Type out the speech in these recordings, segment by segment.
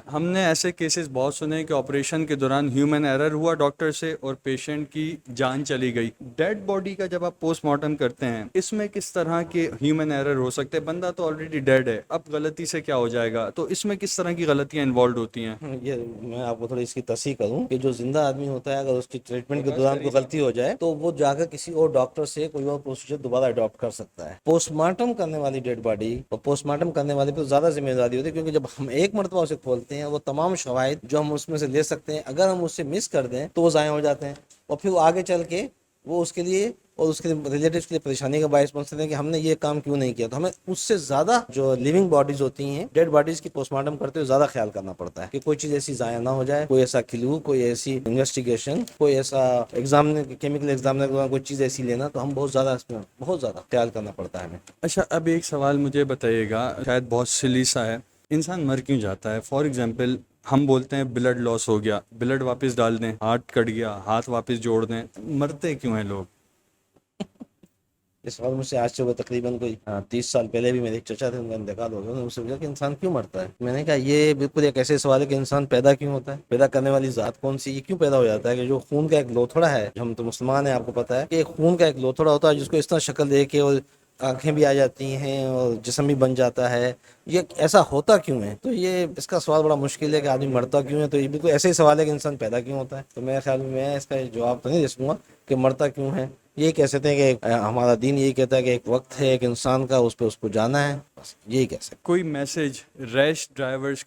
ہم نے ایسے کیسز بہت سنے کہ آپریشن کے دوران ہیومن ایرر ہوا ڈاکٹر سے اور پیشنٹ کی جان چلی گئی. ڈیڈ باڈی کا جب آپ پوسٹ مارٹم کرتے ہیں اس میں کس طرح کے ہیومن ایرر ہو سکتے ہیں؟ بندہ تو آلریڈی ڈیڈ ہے, اب غلطی سے کیا ہو جائے گا؟ تو اس میں کس طرح کی غلطیاں انوالوڈ ہوتی ہیں؟ یہ میں آپ کو تھوڑی اس کی تصحیح کروں کہ جو زندہ آدمی ہوتا ہے اگر اس کی ٹریٹمنٹ کے دوران کوئی غلطی ہو جائے تو وہ جا کر کسی اور ڈاکٹر سے کوئی اور پروسیجر دوبارہ اڈاپٹ کر سکتا ہے. پوسٹ مارٹم کرنے والی ڈیڈ باڈی اور پوسٹ مارٹم کرنے والے پہ زیادہ ذمہ داری ہوتی ہے, کیونکہ جب ہم ایک مرتبہ اسے کھولتے ہیں وہ تمام شواہد جو ہم اس میں سے لے سکتے ہیں اگر ہم اسے مس کر دیں تو وہ ضائع ہو جاتے ہیں, اور پھر وہ آگے چل کے وہ اس کے لیے اور اس کے ریلیٹیوز کے لیے پریشانی کا باعث بن سکتے ہیں کہ ہم نے یہ کام کیوں نہیں کیا. تو ہمیں اس سے زیادہ جو لیونگ باڈیز ہوتی ہیں ڈیڈ باڈیز کی پوسٹ مارٹم کرتے ہوئے زیادہ خیال کرنا پڑتا ہے کہ کوئی چیز ایسی ضائع نہ ہو جائے, کوئی ایسا کلو, کوئی ایسی انویسٹیگیشن, کوئی ایسا کیمیکل ایگزامنر کے دوران کوئی چیز ایسی لینا, تو ہم بہت زیادہ اس میں بہت زیادہ خیال کرنا پڑتا ہے ہمیں. اچھا, اب ایک سوال مجھے بتائیے گا, شاید بہت سلی سا ہے, انسان مر کیوں جاتا ہے؟ فار ایگزامپل ہم بولتے ہیں بلڈ لاس ہو گیا, بلڈ واپس ڈال دیں, ہارٹ کٹ گیا, ہاتھ واپس جوڑ دیں, مرتے کیوں ہیں لوگ؟ اس سوال مجھ سے آج سے وہ تقریباً کوئی 30 سال پہلے بھی میرے ایک چچا تھے, ان کا انتقال ہو گیا. انہوں نے مجھ سے پوچھا کہ انسان کیوں مرتا ہے. میں نے کہا یہ بالکل ایک ایسے سوال ہے کہ انسان پیدا کیوں ہوتا ہے, پیدا کرنے والی ذات کون سی, یہ کیوں پیدا ہو جاتا ہے کہ جو خون کا ایک لوتھڑا ہے, جو ہم تو مسلمان ہیں آپ کو پتہ ہے کہ ایک خون کا ایک لوتھڑا ہوتا ہے جس کو اس طرح شکل دے کے اور آنکھیں بھی آ جاتی ہیں اور جسم بھی بن جاتا ہے, یہ ایسا ہوتا کیوں ہے؟ تو یہ اس کا سوال بڑا مشکل ہے کہ آدمی مرتا کیوں ہے. تو یہ بالکل ایسے ہی سوال ہے کہ انسان پیدا کیوں ہوتا ہے. تو میرے خیال میں اس کا جواب تو نہیں دے سکوں گا کہ مرتا کیوں ہے. یہ کہہ سکتے ہیں کہ ہمارا دین یہی کہتا ہے کہ ایک وقت ہے ایک انسان کا, اس پہ اس کو جانا ہے, بس یہی کہہ سکتے ہیں. کوئی میسج ریش ڈرائیورز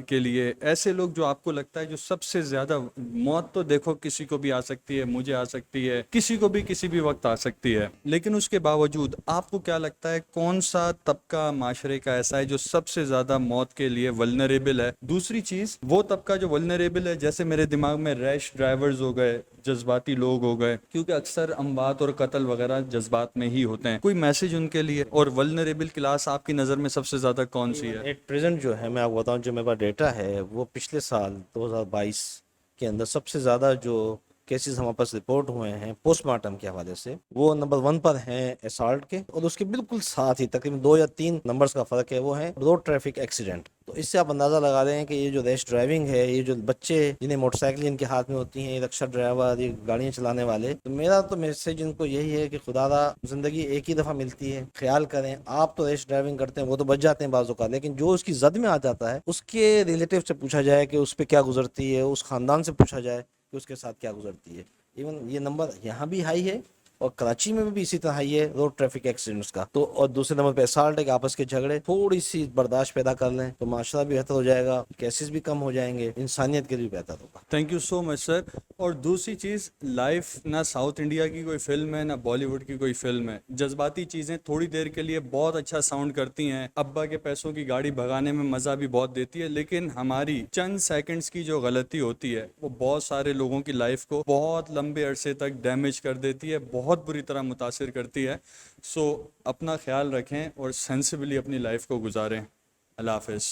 کے لیے, ایسے لوگ جو آپ کو لگتا ہے جو سب سے زیادہ, موت تو دیکھو کسی کو بھی آ سکتی ہے, مجھے آ سکتی ہے, کسی کو بھی کسی بھی وقت آ سکتی ہے, لیکن اس کے باوجود آپ کو کیا لگتا ہے کون سا طبقہ معاشرے کا ایسا ہے جو سب سے زیادہ موت کے لیے ولنریبل ہے؟ دوسری چیز, وہ طبقہ جو ولنریبل ہے, جیسے میرے دماغ میں ریش ڈرائیورز ہو گئے, جذباتی لوگ ہو گئے, کیونکہ اکثر اموات اور قتل وغیرہ جذبات میں ہی ہوتے ہیں, کوئی میسج ان کے لیے؟ اور ولنریبل کلاس آپ کی نظر میں سب سے زیادہ کون سی ہے؟ ایٹ پریزنٹ جو ہے میں آپ کو بتاؤں, جو میرے پاس ڈیٹا ہے وہ پچھلے سال 2022 کے اندر سب سے زیادہ جو کیسز ہمارے پاس رپورٹ ہوئے ہیں پوسٹ مارٹم کے حوالے سے, وہ نمبر 1 پر ہیں اسالٹ کے, اور اس کے بالکل ساتھ ہی تقریباً 2 یا 3 نمبرز کا فرق ہے, وہ ہے روڈ ٹریفک ایکسیڈنٹ. تو اس سے آپ اندازہ لگا رہے ہیں کہ یہ جو ریش ڈرائیونگ ہے, یہ جو بچے جنہیں موٹر سائیکل ان کے ہاتھ میں ہوتی ہیں, یہ رکشا ڈرائیور, یہ گاڑیاں چلانے والے, تو میرا تو میسج ان کو یہی ہے کہ خدا را زندگی ایک ہی دفعہ ملتی ہے, خیال کریں. آپ تو ریش ڈرائیونگ کرتے ہیں وہ تو بچ جاتے ہیں بعض اوقات, لیکن جو اس کی زد میں آ جاتا ہے اس کے ریلیٹیو سے پوچھا جائے کہ اس پہ کیا گزرتی ہے, اس خاندان سے پوچھا جائے کہ اس کے ساتھ کیا گزرتی ہے. ایون یہ نمبر یہاں بھی ہائی ہے اور کراچی میں بھی اسی طرح ہائی ہے روڈ ٹریفک ایکسیڈنٹس کا. تو اور دوسرے نمبر پہ اسالٹ ہے کہ آپس کے جھگڑے, تھوڑی سی برداشت پیدا کر لیں تو معاشرہ بھی بہتر ہو جائے گا, کیسز بھی کم ہو جائیں گے, انسانیت کے لیے بہتر ہوگا. تھینک یو سو مچ سر. اور دوسری چیز, لائف نہ ساؤتھ انڈیا کی کوئی فلم ہے نہ بالی ووڈ کی کوئی فلم ہے. جذباتی چیزیں تھوڑی دیر کے لیے بہت اچھا ساؤنڈ کرتی ہیں, ابا کے پیسوں کی گاڑی بھگانے میں مزہ بھی بہت دیتی ہے, لیکن ہماری چند سیکنڈز کی جو غلطی ہوتی ہے وہ بہت سارے لوگوں کی لائف کو بہت لمبے عرصے تک ڈیمیج کر دیتی ہے, بہت بری طرح متاثر کرتی ہے. سو اپنا خیال رکھیں اور سینسیبلی اپنی لائف کو گزاریں. اللہ حافظ.